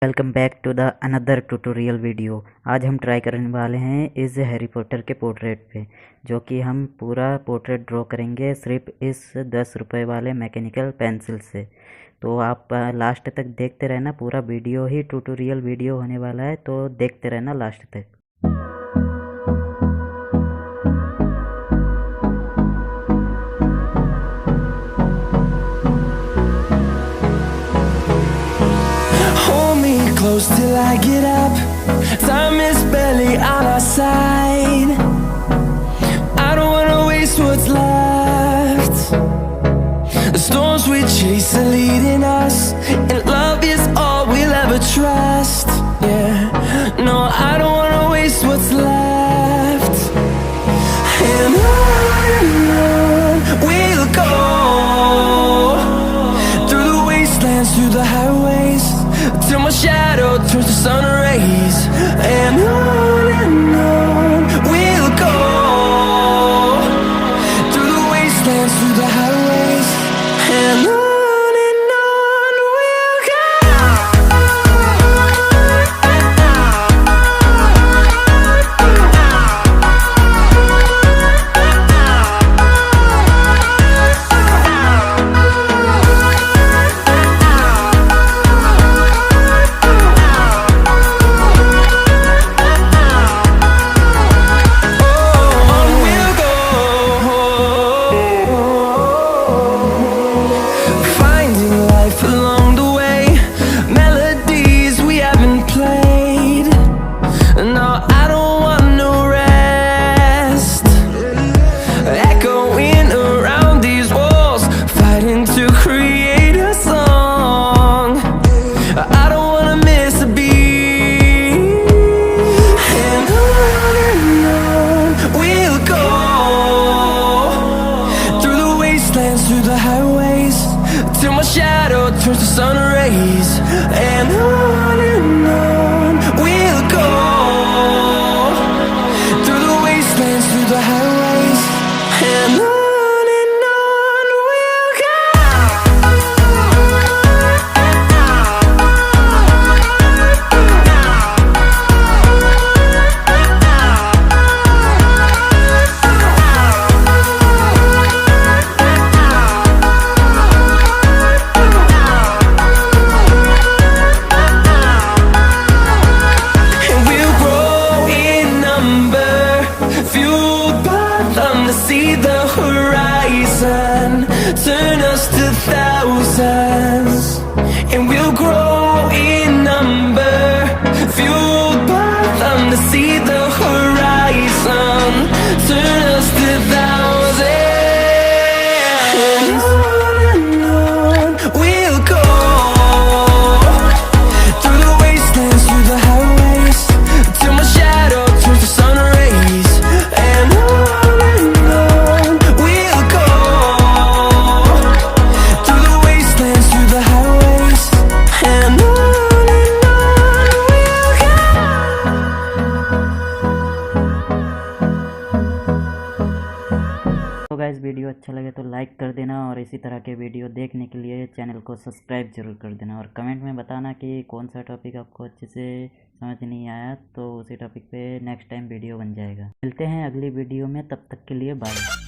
Welcome back to the another tutorial video. आज हम try करने वाले हैं इस हैरी पॉटर के पोर्ट्रेट पे, जो कि हम पूरा पोर्ट्रेट ड्रॉ करेंगे सिर्फ इस 10 रुपये वाले मैकेनिकल पेंसिल से। तो आप लास्ट तक देखते रहना, पूरा वीडियो ही ट्यूटोरियल वीडियो होने वाला है, तो देखते रहना लास्ट तक। Close till I get up. Time is barely on our side. I don't wanna waste what's left. The storms we chase are leading us, and love is all we'll ever trust. Yeah, no, I don't wanna waste what's left. And on we'll go, through the wastelands, through the highways, till my shadow turns to sun rays. And on we'll go, through the wastelands, through the highways. And on we'll go. Through the highways, till my shadow turns to sun rays. And on we'll go, through the wastelands, through the highways. And on we'll go. See the horizon, turn us to thousands, and we'll grow in number, fueled by them. To see the horizon, turn us to thousands. And on we'll go, through the wastelands, through the highways, till my shadow turns to sun rays. And तो guys, video अच्छा लगे तो like कर देना, और इसी तरह के वीडियो देखने के लिए चैनल को सब्सक्राइब जरूर कर देना, और कमेंट में बताना कि कौन सा टॉपिक आपको अच्छे से समझ नहीं आया, तो उसी टॉपिक पे नेक्स्ट टाइम वीडियो बन जाएगा। मिलते हैं अगली वीडियो में, तब तक के लिए बाय।